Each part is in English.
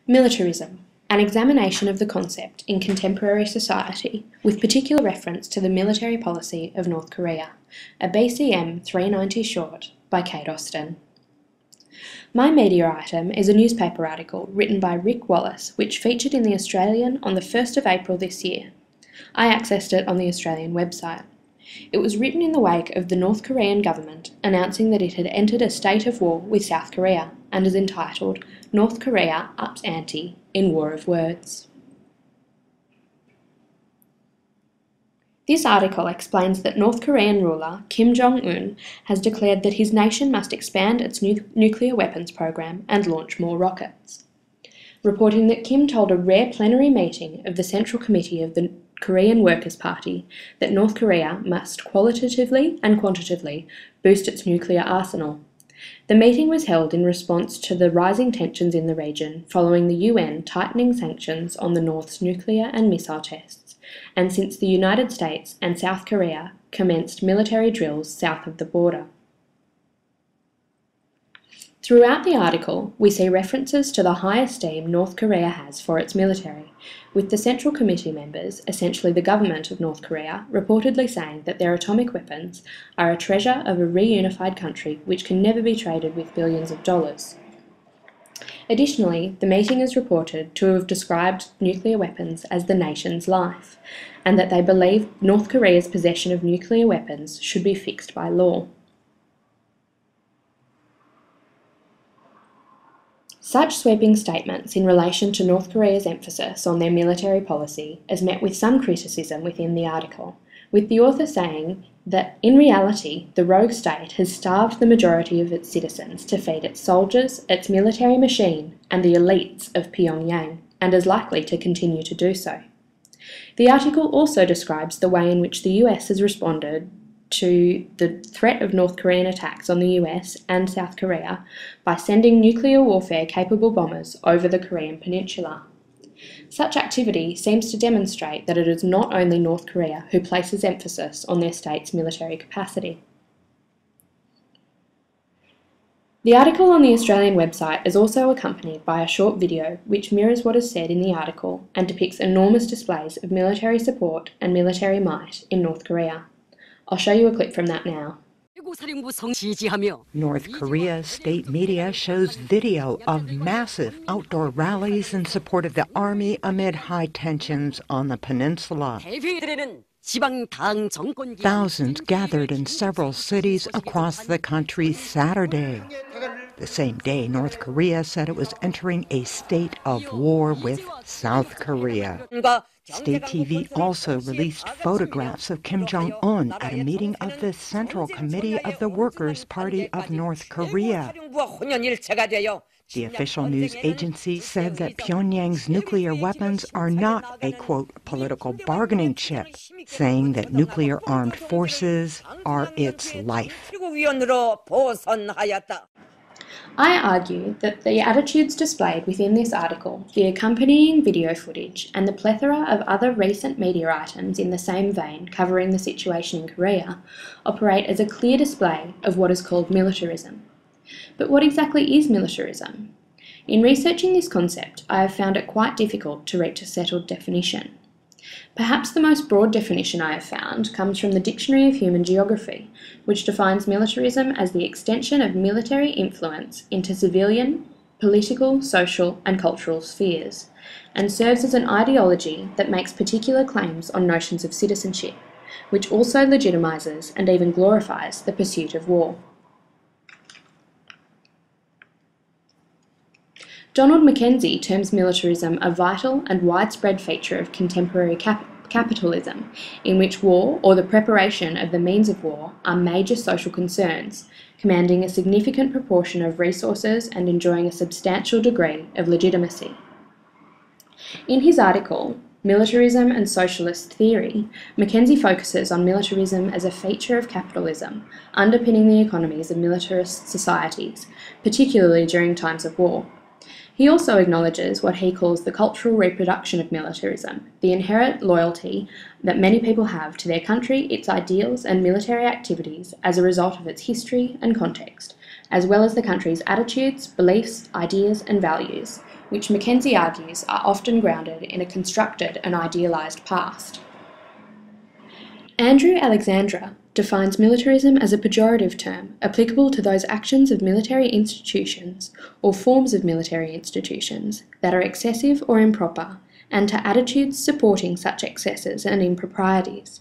Militarism, an examination of the concept in contemporary society with particular reference to the military policy of North Korea, a BCM 390 short by Kate Austen. My media item is a newspaper article written by Rick Wallace which featured in The Australian on the 1st of April this year. I accessed it on the Australian website. It was written in the wake of the North Korean government announcing that it had entered a state of war with South Korea and is entitled North Korea Ups Ante in War of Words. This article explains that North Korean ruler Kim Jong-un has declared that his nation must expand its nuclear weapons program and launch more rockets, reporting that Kim told a rare plenary meeting of the Central Committee of the Korean Workers' Party that North Korea must qualitatively and quantitatively boost its nuclear arsenal. The meeting was held in response to the rising tensions in the region following the UN tightening sanctions on the North's nuclear and missile tests, and since the United States and South Korea commenced military drills south of the border. Throughout the article, we see references to the high esteem North Korea has for its military, with the Central Committee members, essentially the government of North Korea, reportedly saying that their atomic weapons are a treasure of a reunified country which can never be traded with billions of dollars. Additionally, the meeting is reported to have described nuclear weapons as the nation's life, and that they believe North Korea's possession of nuclear weapons should be fixed by law. Such sweeping statements in relation to North Korea's emphasis on their military policy is met with some criticism within the article, with the author saying that, in reality, the rogue state has starved the majority of its citizens to feed its soldiers, its military machine, and the elites of Pyongyang, and is likely to continue to do so. The article also describes the way in which the US has responded to the threat of North Korean attacks on the US and South Korea by sending nuclear warfare-capable bombers over the Korean peninsula. Such activity seems to demonstrate that it is not only North Korea who places emphasis on their state's military capacity. The article on the Australian website is also accompanied by a short video which mirrors what is said in the article and depicts enormous displays of military support and military might in North Korea. I'll show you a clip from that now. North Korea's state media shows video of massive outdoor rallies in support of the army amid high tensions on the peninsula. Thousands gathered in several cities across the country Saturday. The same day, North Korea said it was entering a state of war with South Korea. State TV also released photographs of Kim Jong-un at a meeting of the Central Committee of the Workers' Party of North Korea. The official news agency said that Pyongyang's nuclear weapons are not a, quote, political bargaining chip, saying that nuclear armed forces are its life. I argue that the attitudes displayed within this article, the accompanying video footage, and the plethora of other recent media items in the same vein covering the situation in Korea operate as a clear display of what is called militarism. But what exactly is militarism? In researching this concept, I have found it quite difficult to reach a settled definition. Perhaps the most broad definition I have found comes from the Dictionary of Human Geography, which defines militarism as the extension of military influence into civilian, political, social, and cultural spheres, and serves as an ideology that makes particular claims on notions of citizenship, which also legitimizes and even glorifies the pursuit of war. Donald Mackenzie terms militarism a vital and widespread feature of contemporary capitalism, in which war, or the preparation of the means of war, are major social concerns, commanding a significant proportion of resources and enjoying a substantial degree of legitimacy. In his article, Militarism and Socialist Theory, Mackenzie focuses on militarism as a feature of capitalism, underpinning the economies of militarist societies, particularly during times of war. He also acknowledges what he calls the cultural reproduction of militarism, the inherent loyalty that many people have to their country, its ideals and military activities as a result of its history and context, as well as the country's attitudes, beliefs, ideas and values, which Mackenzie argues are often grounded in a constructed and idealised past. Andrew Alexandra defines militarism as a pejorative term applicable to those actions of military institutions or forms of military institutions that are excessive or improper, and to attitudes supporting such excesses and improprieties.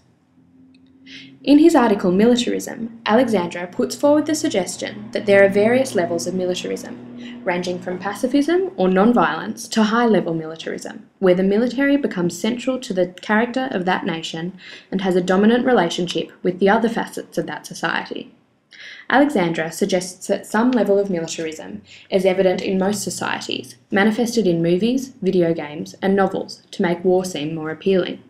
In his article Militarism, Alexandra puts forward the suggestion that there are various levels of militarism, ranging from pacifism or non-violence to high-level militarism, where the military becomes central to the character of that nation and has a dominant relationship with the other facets of that society. Alexandra suggests that some level of militarism is evident in most societies, manifested in movies, video games, and novels to make war seem more appealing.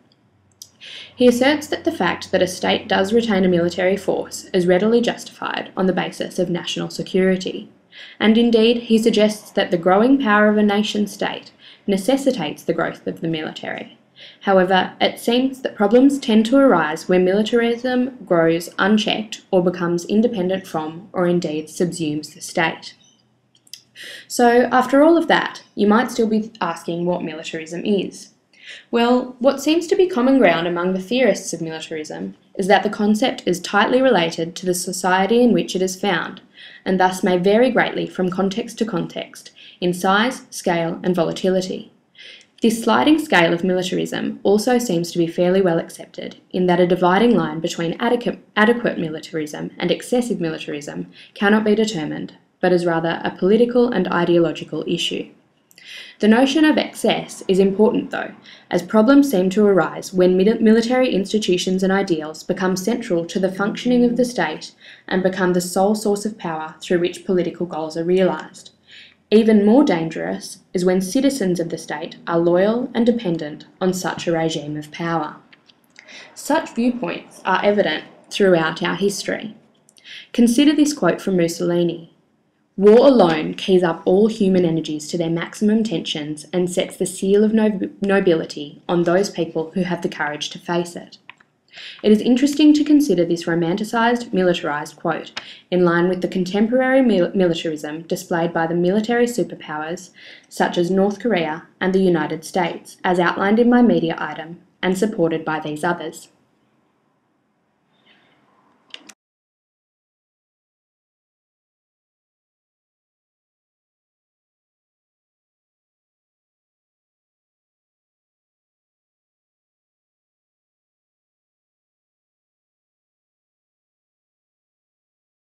He asserts that the fact that a state does retain a military force is readily justified on the basis of national security, and indeed he suggests that the growing power of a nation-state necessitates the growth of the military. However, it seems that problems tend to arise where militarism grows unchecked or becomes independent from, or indeed subsumes, the state. So, after all of that, you might still be asking what militarism is. Well, what seems to be common ground among the theorists of militarism is that the concept is tightly related to the society in which it is found, and thus may vary greatly from context to context, in size, scale, and volatility. This sliding scale of militarism also seems to be fairly well accepted, in that a dividing line between adequate militarism and excessive militarism cannot be determined, but is rather a political and ideological issue. The notion of excess is important though, as problems seem to arise when military institutions and ideals become central to the functioning of the state and become the sole source of power through which political goals are realised. Even more dangerous is when citizens of the state are loyal and dependent on such a regime of power. Such viewpoints are evident throughout our history. Consider this quote from Mussolini. "War alone keys up all human energies to their maximum tensions and sets the seal of nobility on those people who have the courage to face it." It is interesting to consider this romanticised, militarised quote in line with the contemporary militarism displayed by the military superpowers such as North Korea and the United States, as outlined in my media item and supported by these others.